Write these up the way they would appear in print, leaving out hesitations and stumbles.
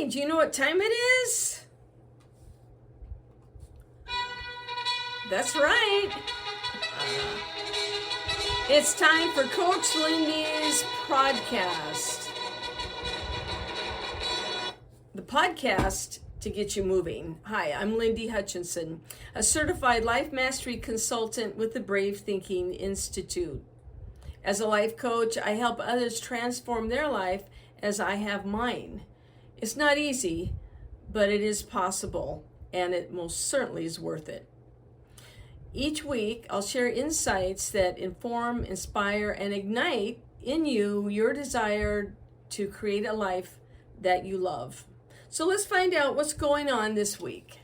Hey, do you know what time it is? That's right. It's time for Coach Lindy's podcast. The podcast to get you moving. Hi, I'm Lindy Hutchinson, a certified life mastery consultant with the Brave Thinking Institute. As a life coach, I help others transform their life as I have mine. It's not easy, but it is possible, and it most certainly is worth it. Each week, I'll share insights that inform, inspire, and ignite in you your desire to create a life that you love. So let's find out what's going on this week.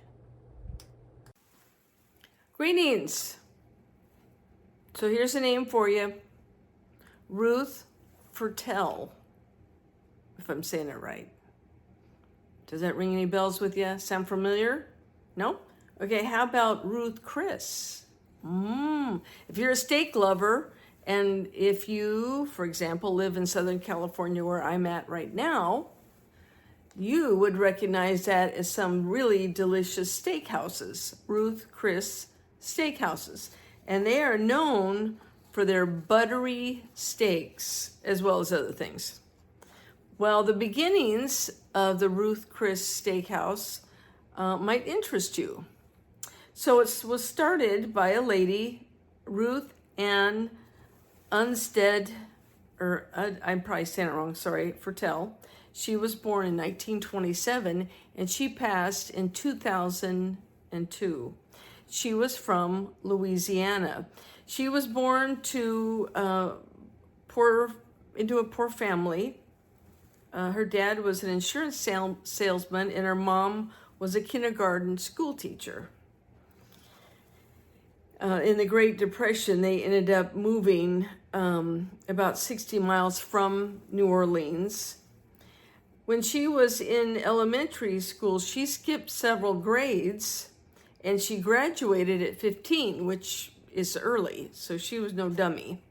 Greetings. So here's a name for you. Ruth Fertel, if I'm saying it right. Does that ring any bells with you? Sound familiar? No? Okay, how about Ruth Chris? If you're a steak lover, and if you, for example, live in Southern California where I'm at right now, you would recognize that as some really delicious steakhouses, Ruth Chris Steakhouses. And they are known for their buttery steaks as well as other things. Well, the beginnings of the Ruth Chris Steakhouse might interest you. So it was started by a lady, Ruth Ann Unstead, or I'm probably saying it wrong, sorry, Fertel. She was born in 1927 and she passed in 2002. She was from Louisiana. She was born into a poor family. Her dad was an insurance salesman and her mom was a kindergarten school teacher. In the Great Depression, they ended up moving about 60 miles from New Orleans. When she was in elementary school, she skipped several grades and she graduated at 15, which is early, so she was no dummy.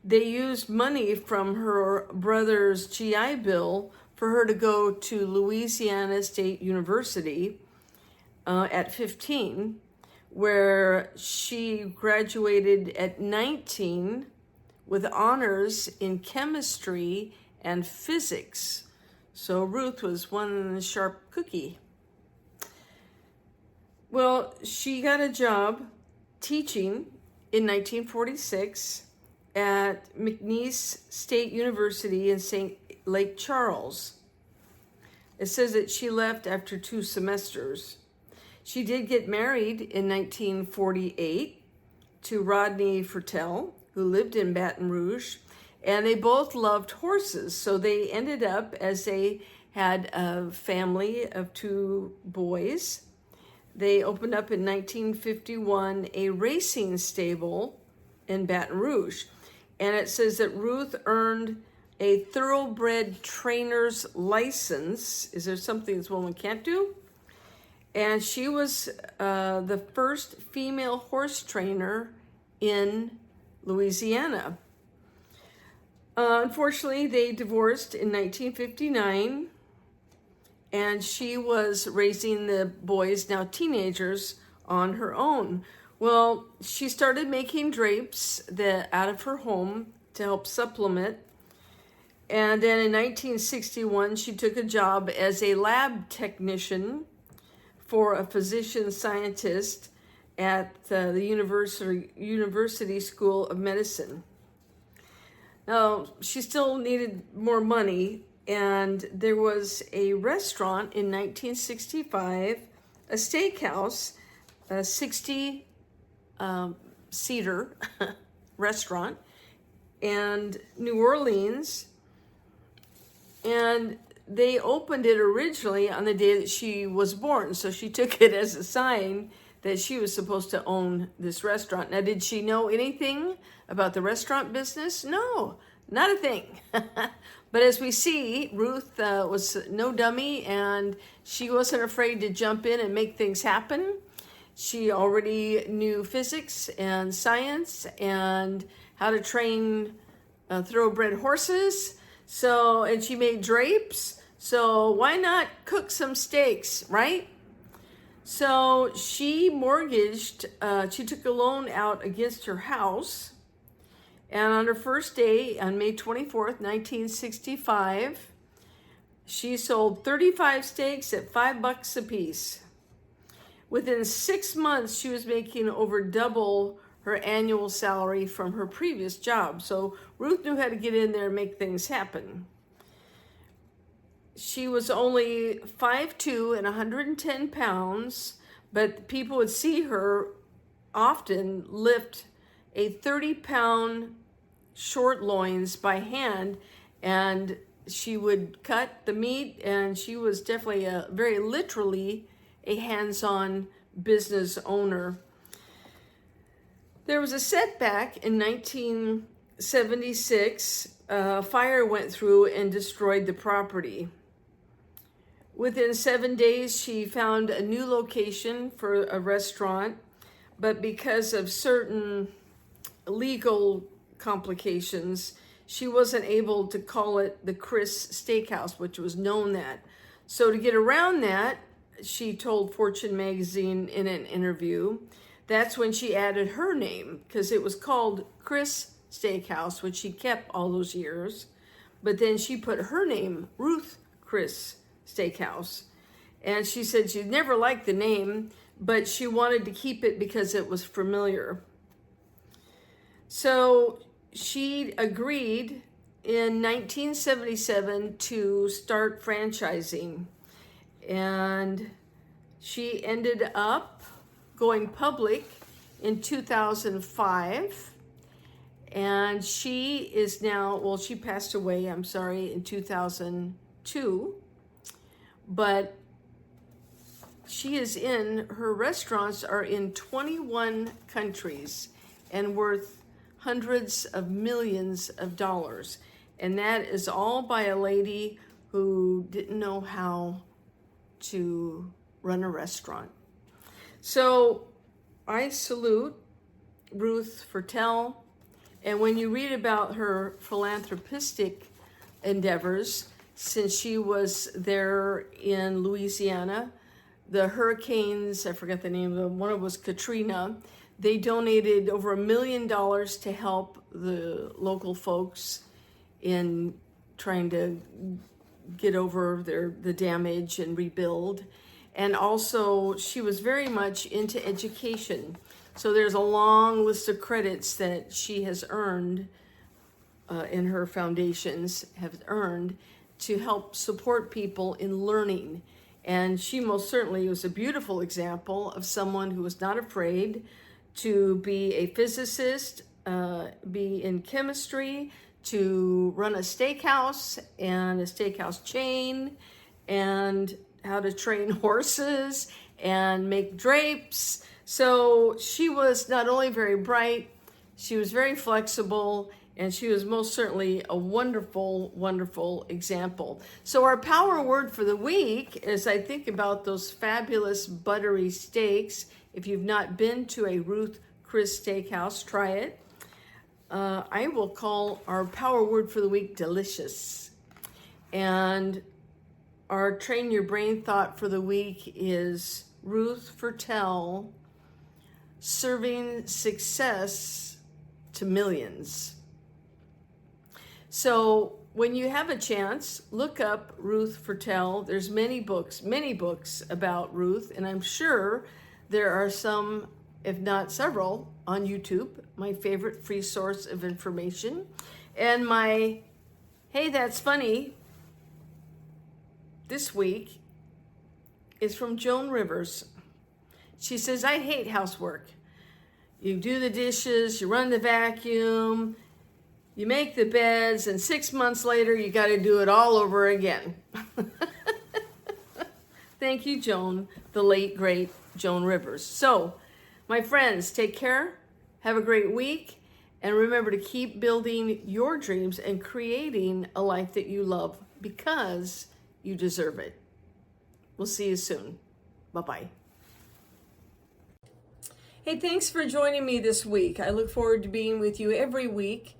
They used money from her brother's GI Bill for her to go to Louisiana State University at 15, where she graduated at 19 with honors in chemistry and physics. So Ruth was one sharp cookie. Well, she got a job teaching in 1946 at McNeese State University in St. Lake Charles. It says that she left after 2 semesters. She did get married in 1948 to Rodney Fertel, who lived in Baton Rouge, and they both loved horses. So they ended up, as they had a family of 2 boys, they opened up in 1951 a racing stable in Baton Rouge. And it says that Ruth earned a thoroughbred trainer's license. Is there something this woman can't do? And she was the first female horse trainer in Louisiana. Unfortunately, they divorced in 1959, and she was raising the boys, now teenagers, on her own. Well, she started making drapes out of her home to help supplement. And then in 1961, she took a job as a lab technician for a physician scientist at the University School of Medicine. Now, she still needed more money, and there was a restaurant in 1965, a steakhouse, a 60-seater restaurant, and New Orleans, and they opened it originally on the day that she was born, so she took it as a sign that she was supposed to own this restaurant. Now, did she know anything about the restaurant business? No, not a thing. But as we see, Ruth was no dummy, and she wasn't afraid to jump in and make things happen. She already knew physics and science and how to train thoroughbred horses. So, and she made drapes. So why not cook some steaks, right? So she mortgaged, she took a loan out against her house. And on her first day, on May 24th, 1965, she sold 35 steaks at $5 a piece. Within 6 months, she was making over double her annual salary from her previous job. So Ruth knew how to get in there and make things happen. She was only 5'2" and 110 pounds, but people would see her often lift a 30-pound short loins by hand, and she would cut the meat, and she was definitely very literally a hands-on business owner. There was a setback in 1976. A fire went through and destroyed the property. Within 7 days, she found a new location for a restaurant, but because of certain legal complications, she wasn't able to call it the Chris Steakhouse, which was known that. So to get around that, she told Fortune magazine in an interview, that's when she added her name, because it was called Chris Steakhouse, which she kept all those years. But then she put her name, Ruth Chris Steakhouse. And she said she never liked the name, but she wanted to keep it because it was familiar. So she agreed in 1977 to start franchising. And she ended up going public in 2005. And she is now, well, she passed away, I'm sorry, in 2002. But she is in, her restaurants are in 21 countries and worth hundreds of millions of dollars. And that is all by a lady who didn't know how to run a restaurant. So I salute Ruth Fertel. And when you read about her philanthropistic endeavors, since she was there in Louisiana, the hurricanes, I forgot the name of them, one of them was Katrina, they donated over $1 million to help the local folks in trying to get over the damage and rebuild. And also, she was very much into education. So there's a long list of credits that she has earned in her foundations, have earned to help support people in learning. And she most certainly was a beautiful example of someone who was not afraid to be a physicist, be in chemistry, to run a steakhouse and a steakhouse chain, and how to train horses and make drapes. So she was not only very bright, she was very flexible, and she was most certainly a wonderful, wonderful example. So our power word for the week, as I think about those fabulous buttery steaks, if you've not been to a Ruth Chris Steakhouse, try it. I will call our power word for the week delicious. And our train your brain thought for the week is Ruth Fertel, serving success to millions. So when you have a chance, look up Ruth Fertel. There's many books about Ruth, and I'm sure there are some, if not several, on YouTube, my favorite free source of information. And my, hey, that's funny, this week is from Joan Rivers. She says, I hate housework. You do the dishes, you run the vacuum, you make the beds, and 6 months later, you got to do it all over again. Thank you, Joan, the late, great Joan Rivers. So, my friends, take care, have a great week, and remember to keep building your dreams and creating a life that you love because you deserve it. We'll see you soon. Bye-bye. Hey, thanks for joining me this week. I look forward to being with you every week.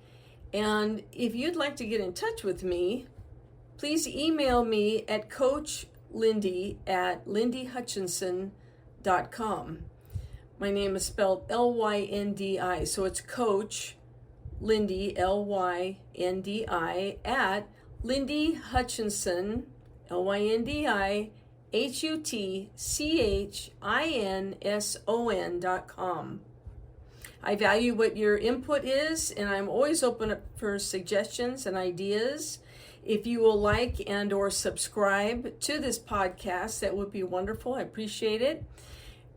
And if you'd like to get in touch with me, please email me at coachlindy@lindyhutchinson.com. My name is spelled L-Y-N-D-I, so it's Coach Lindy, L-Y-N-D-I, at Lindy Hutchinson, LYNDIHUTCHINSON.com. I value what your input is, and I'm always open up for suggestions and ideas. If you will like and or subscribe to this podcast, that would be wonderful. I appreciate it.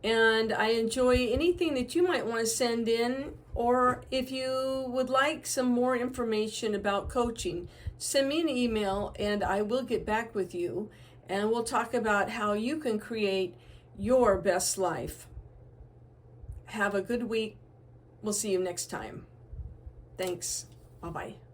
And I enjoy anything that you might want to send in, or if you would like some more information about coaching, send me an email and I will get back with you, and we'll talk about how you can create your best life. Have a good week. We'll see you next time. Thanks. Bye-bye.